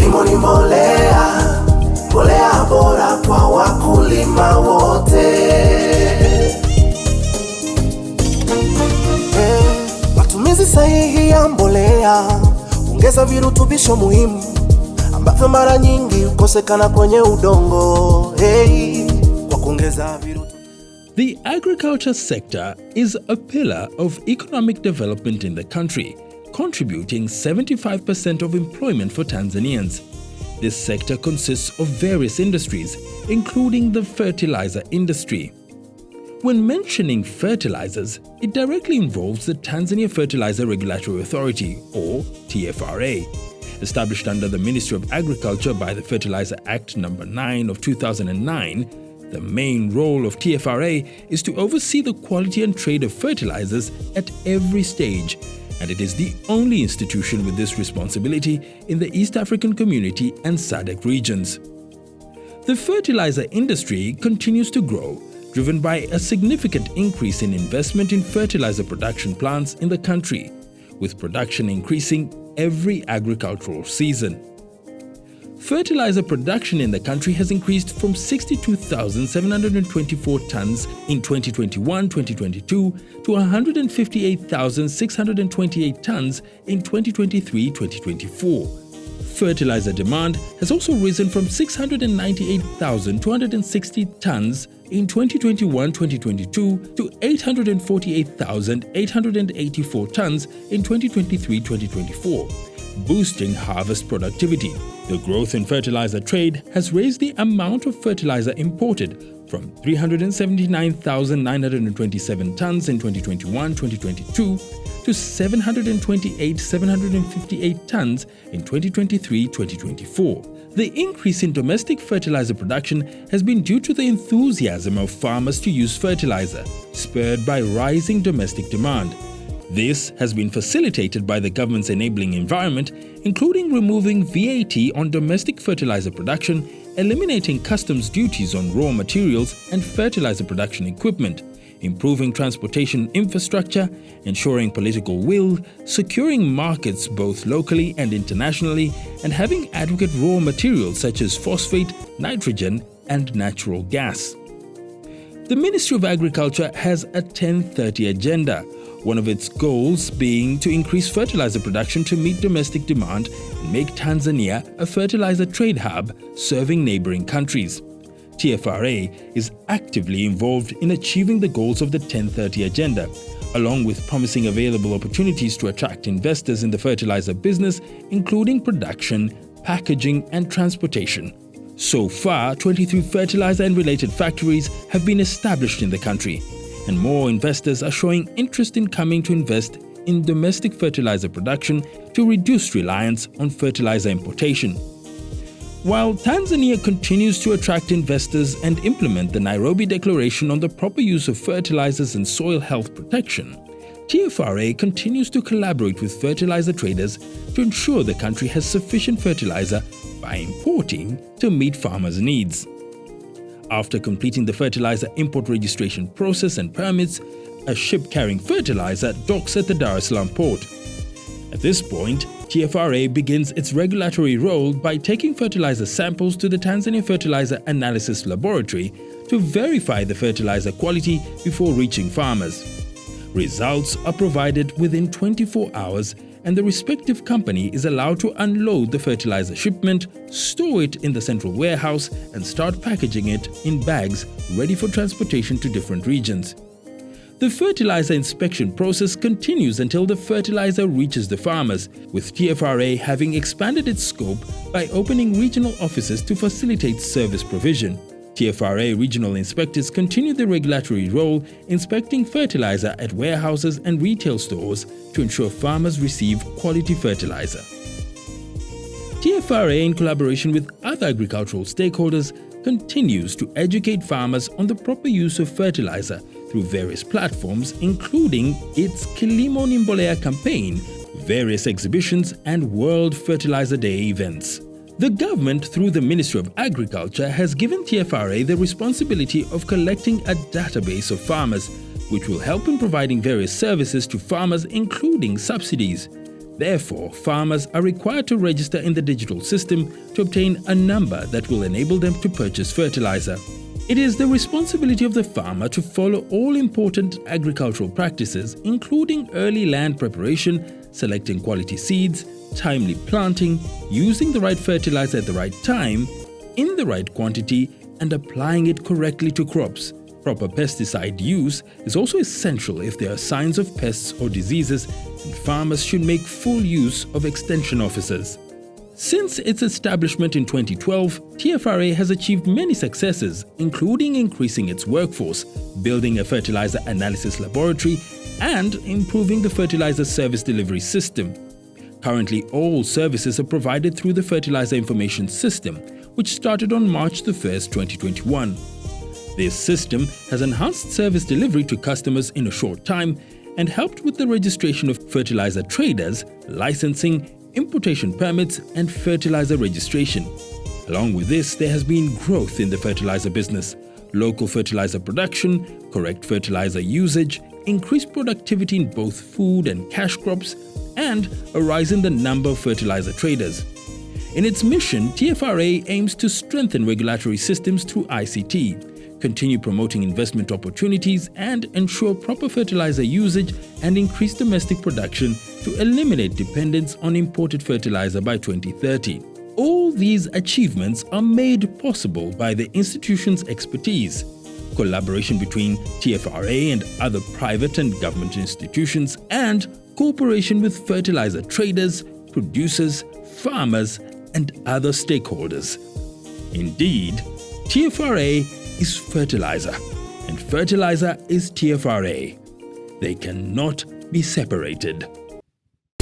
kilimo ni mbolea, mbolea bora kwa wakulima wote. Matumizi sahihi ya mbolea ongeza virutubisho muhimu ambavyo mara nyingi hukosekana kwenye udongo. Kwa kuongeza virutubisho. The agriculture sector is a pillar of economic development in the country, contributing 75% of employment for Tanzanians. This sector consists of various industries, including the fertilizer industry. When mentioning fertilizers, it directly involves the Tanzania Fertilizer Regulatory Authority, or TFRA. Established under the Ministry of Agriculture by the Fertilizer Act No. 9 of 2009, the main role of TFRA is to oversee the quality and trade of fertilizers at every stage, and it is the only institution with this responsibility in the East African Community and SADC regions. The fertilizer industry continues to grow, driven by a significant increase in investment in fertilizer production plants in the country, with production increasing every agricultural season. Fertilizer production in the country has increased from 62,724 tons in 2021-2022 to 158,628 tons in 2023-2024. Fertilizer demand has also risen from 698,260 tons in 2021-2022 to 848,884 tons in 2023-2024, boosting harvest productivity. The growth in fertilizer trade has raised the amount of fertilizer imported from 379,927 tons in 2021-2022 to 728,758 tons in 2023-2024. The increase in domestic fertilizer production has been due to the enthusiasm of farmers to use fertilizer, spurred by rising domestic demand. This has been facilitated by the government's enabling environment, including removing VAT on domestic fertilizer production, eliminating customs duties on raw materials and fertilizer production equipment, improving transportation infrastructure, ensuring political will, securing markets both locally and internationally, and having adequate raw materials such as phosphate, nitrogen, and natural gas. The Ministry of Agriculture has a 1030 agenda, one of its goals being to increase fertilizer production to meet domestic demand and make Tanzania a fertilizer trade hub serving neighboring countries. TFRA is actively involved in achieving the goals of the 1030 agenda, along with promising available opportunities to attract investors in the fertilizer business, including production, packaging, and transportation. So far, 23 fertilizer and related factories have been established in the country, and more investors are showing interest in coming to invest in domestic fertilizer production to reduce reliance on fertilizer importation. While Tanzania continues to attract investors and implement the Nairobi Declaration on the proper use of fertilizers and soil health protection, TFRA continues to collaborate with fertilizer traders to ensure the country has sufficient fertilizer by importing to meet farmers' needs. After completing the fertilizer import registration process and permits, a ship carrying fertilizer docks at the Dar es Salaam port. At this point, TFRA begins its regulatory role by taking fertilizer samples to the Tanzania Fertilizer Analysis Laboratory to verify the fertilizer quality before reaching farmers. Results are provided within 24 hours, and the respective company is allowed to unload the fertilizer shipment, store it in the central warehouse, and start packaging it in bags ready for transportation to different regions. The fertilizer inspection process continues until the fertilizer reaches the farmers, with TFRA having expanded its scope by opening regional offices to facilitate service provision. TFRA regional inspectors continue the regulatory role, inspecting fertilizer at warehouses and retail stores to ensure farmers receive quality fertilizer. TFRA, in collaboration with other agricultural stakeholders, continues to educate farmers on the proper use of fertilizer through various platforms, including its Kilimo ni Mbolea campaign, various exhibitions, and World Fertilizer Day events. The government, through the Ministry of Agriculture, has given TFRA the responsibility of collecting a database of farmers, which will help in providing various services to farmers, including subsidies. Therefore, farmers are required to register in the digital system to obtain a number that will enable them to purchase fertilizer. It is the responsibility of the farmer to follow all important agricultural practices, including early land preparation, selecting quality seeds, timely planting, using the right fertilizer at the right time, in the right quantity, and applying it correctly to crops. Proper pesticide use is also essential if there are signs of pests or diseases, and farmers should make full use of extension officers. Since its establishment in 2012, TFRA has achieved many successes, including increasing its workforce, building a fertilizer analysis laboratory, and improving the fertilizer service delivery system. Currently, all services are provided through the Fertilizer Information System, which started on March 1, 2021. This system has enhanced service delivery to customers in a short time and helped with the registration of fertilizer traders, licensing, importation permits, and fertilizer registration. Along with this, there has been growth in the fertilizer business, local fertilizer production, correct fertilizer usage, increased productivity in both food and cash crops, and a rise in the number of fertilizer traders. In its mission, TFRA aims to strengthen regulatory systems through ICT, continue promoting investment opportunities, and ensure proper fertilizer usage and increase domestic production to eliminate dependence on imported fertilizer by 2030. All these achievements are made possible by the institution's expertise, collaboration between TFRA and other private and government institutions, and cooperation with fertilizer traders, producers, farmers, and other stakeholders. Indeed, TFRA is fertilizer, and fertilizer is TFRA. They cannot be separated.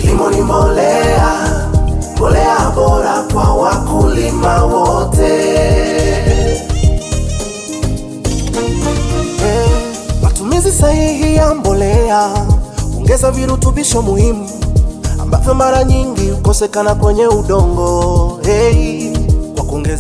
Kilimo ni mbolea, mbolea bora kwa wakulima wote. Matumizi sahihi ya mbolea ongeza virutubisho muhimu ambavyo mara nyingi hukosekana kwenye udongo. Kwa kuongeza